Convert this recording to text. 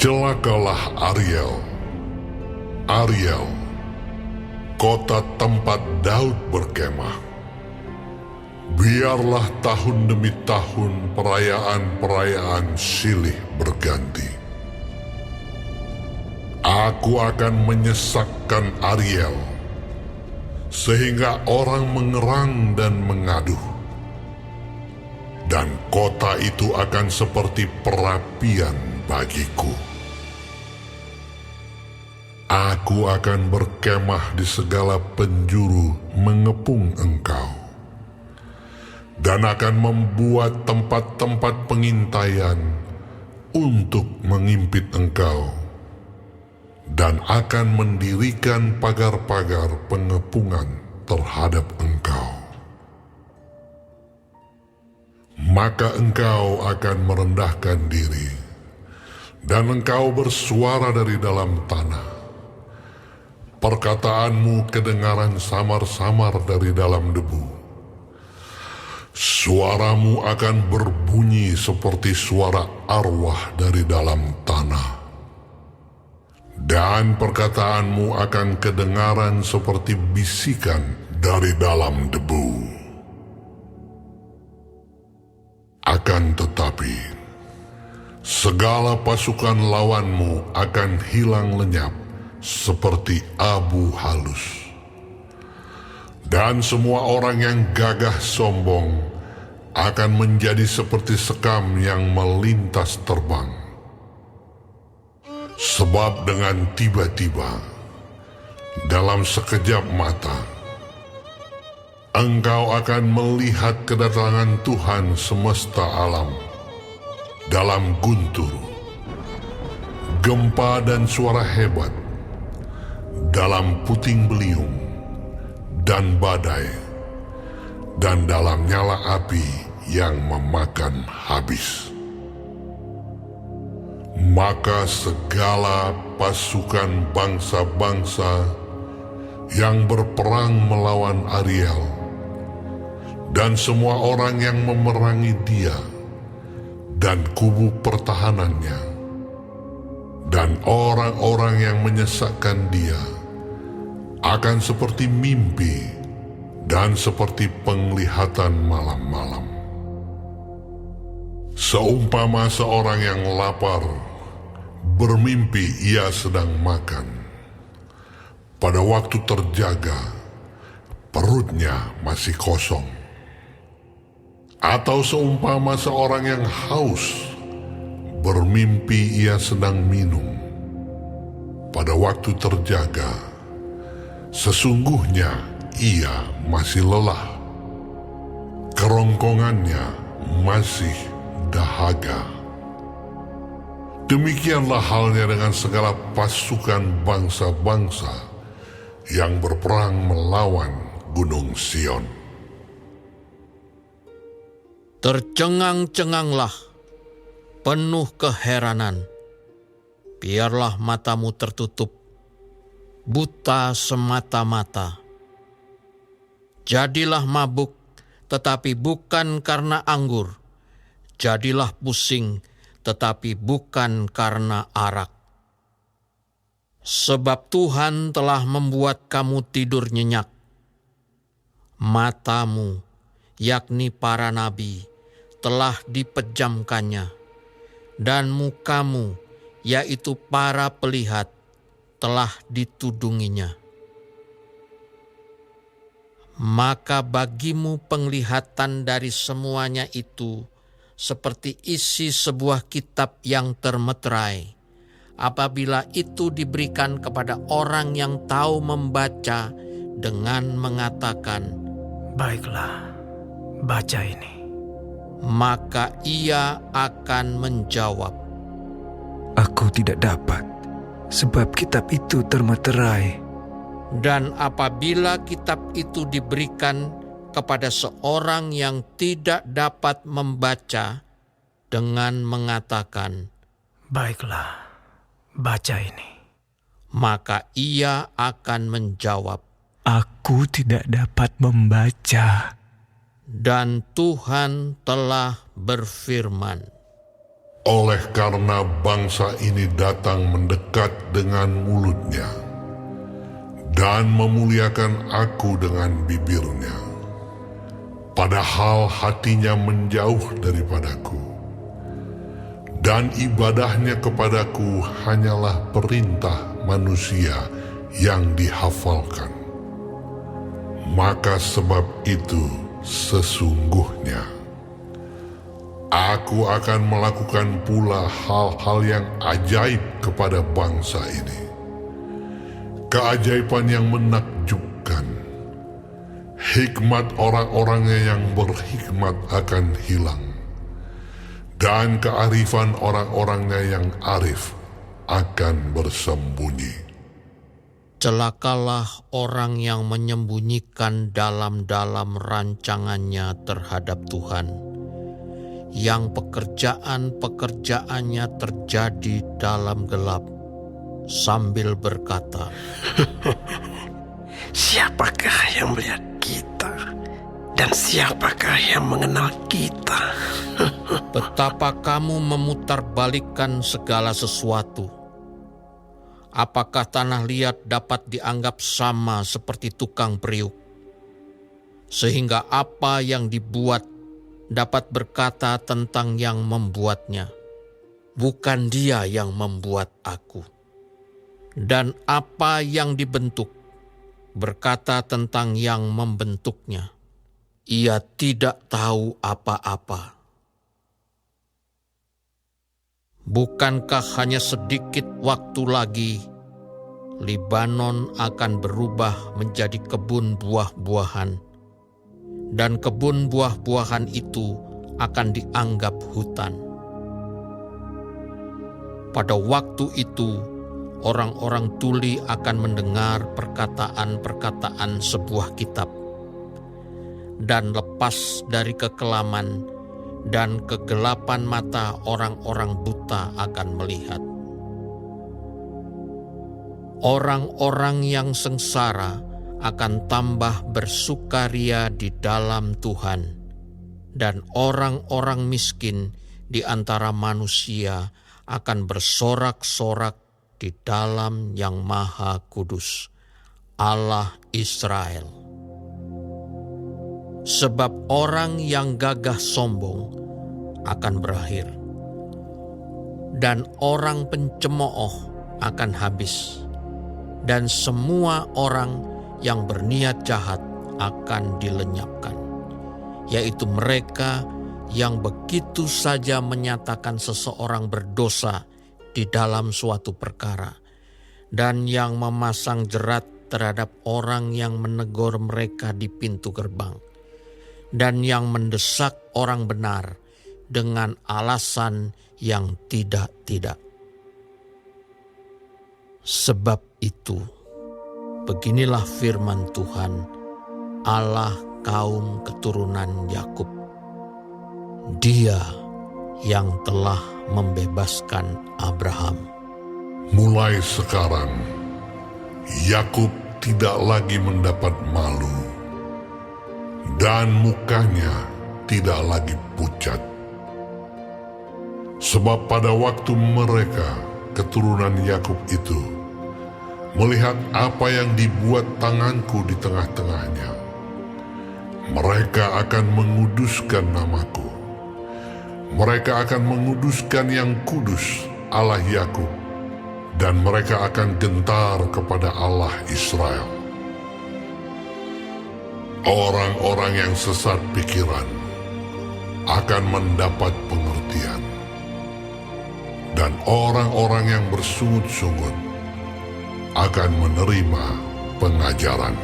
Celakalah Ariel, Ariel, kota tempat Daud berkemah. Biarlah tahun demi tahun perayaan-perayaan silih berganti. Aku akan menyesakkan Ariel, sehingga orang mengerang dan mengaduh. Dan kota itu akan seperti perapian bagiku. Aku akan berkemah di segala penjuru mengepung engkau, dan akan membuat tempat-tempat pengintaian untuk mengimpit engkau, dan akan mendirikan pagar-pagar pengepungan terhadap engkau. Maka engkau akan merendahkan diri, dan engkau bersuara dari dalam tanah. Perkataanmu kedengaran samar-samar dari dalam debu. Suaramu akan berbunyi seperti suara arwah dari dalam tanah. Dan perkataanmu akan kedengaran seperti bisikan dari dalam debu. Akan tetapi, segala pasukan lawanmu akan hilang lenyap seperti abu halus. Dan semua orang yang gagah sombong akan menjadi seperti sekam yang melintas terbang. Sebab dengan tiba-tiba, dalam sekejap mata, engkau akan melihat kedatangan Tuhan semesta alam dalam guntur, gempa dan suara hebat, dalam puting beliung dan badai, dan dalam nyala api yang memakan habis. Maka segala pasukan bangsa-bangsa yang berperang melawan Ariel, dan semua orang yang memerangi dia, dan kubu pertahanannya, dan orang-orang yang menyesakkan dia, akan seperti mimpi dan seperti penglihatan malam-malam. Seumpama seorang yang lapar, bermimpi ia sedang makan. Pada waktu terjaga, perutnya masih kosong. Atau seumpama seorang yang haus, bermimpi ia sedang minum. Pada waktu terjaga, sesungguhnya ia masih lelah. Kerongkongannya masih dahaga. Demikianlah halnya dengan segala pasukan bangsa-bangsa yang berperang melawan Gunung Sion. Tercengang-cenganglah, penuh keheranan. Biarlah matamu tertutup, buta semata-mata. Jadilah mabuk, tetapi bukan karena anggur. Jadilah pusing, tetapi bukan karena arak. Sebab Tuhan telah membuat kamu tidur nyenyak. Matamu, yakni para nabi, telah dipejamkannya, dan mukamu, yaitu para pelihat, telah ditudunginya. Maka bagimu penglihatan dari semuanya itu seperti isi sebuah kitab yang termeterai, apabila itu diberikan kepada orang yang tahu membaca dengan mengatakan, "Baiklah, baca ini." Maka ia akan menjawab, "Aku tidak dapat, sebab kitab itu termeterai." Dan apabila kitab itu diberikan kepada seorang yang tidak dapat membaca dengan mengatakan, "Baiklah, baca ini." Maka ia akan menjawab, "Aku tidak dapat membaca." Dan Tuhan telah berfirman, Oleh karena bangsa ini datang mendekat dengan mulutnya dan memuliakan aku dengan bibirnya, padahal hatinya menjauh daripadaku, dan ibadahnya kepadaku hanyalah perintah manusia yang dihafalkan. Maka sebab itu sesungguhnya aku akan melakukan pula hal-hal yang ajaib kepada bangsa ini, keajaiban yang menakjubkan. Hikmat orang-orangnya yang berhikmat akan hilang, dan kearifan orang-orangnya yang arif akan bersembunyi. Celakalah orang yang menyembunyikan dalam-dalam rancangannya terhadap Tuhan, yang pekerjaan-pekerjaannya terjadi dalam gelap, sambil berkata, Siapakah yang melihat kita? Dan siapakah yang mengenal kita? betapa kamu memutarbalikkan segala sesuatu. Apakah tanah liat dapat dianggap sama seperti tukang periuk? Sehingga apa yang dibuat dapat berkata tentang yang membuatnya, bukan dia yang membuat aku. Dan apa yang dibentuk berkata tentang yang membentuknya, ia tidak tahu apa-apa. Bukankah hanya sedikit waktu lagi Libanon akan berubah menjadi kebun buah-buahan, dan kebun buah-buahan itu akan dianggap hutan. Pada waktu itu, orang-orang tuli akan mendengar perkataan-perkataan sebuah kitab, dan lepas dari kekelaman dan kegelapan mata orang-orang buta akan melihat. Orang-orang yang sengsara akan tambah bersukaria di dalam Tuhan, dan orang-orang miskin di antara manusia akan bersorak-sorak di dalam Yang Maha Kudus, Allah Israel. Sebab orang yang gagah sombong akan berakhir, dan orang pencemooh akan habis, dan semua orang yang berniat jahat akan dilenyapkan, yaitu mereka yang begitu saja menyatakan seseorang berdosa di dalam suatu perkara, dan yang memasang jerat terhadap orang yang menegur mereka di pintu gerbang, dan yang mendesak orang benar dengan alasan yang tidak-tidak. Sebab itu, beginilah firman Tuhan, Allah kaum keturunan Yakub, Dia yang telah membebaskan Abraham. Mulai sekarang, Yakub tidak lagi mendapat malu, dan mukanya tidak lagi pucat. Sebab pada waktu mereka, keturunan Yakub itu, melihat apa yang dibuat tanganku di tengah-tengahnya, mereka akan menguduskan namaku. Mereka akan menguduskan yang kudus, Allah Yakub, dan mereka akan gentar kepada Allah Israel. Orang-orang yang sesat pikiran akan mendapat pengertian, dan orang-orang yang bersungut-sungut akan menerima pengajaran.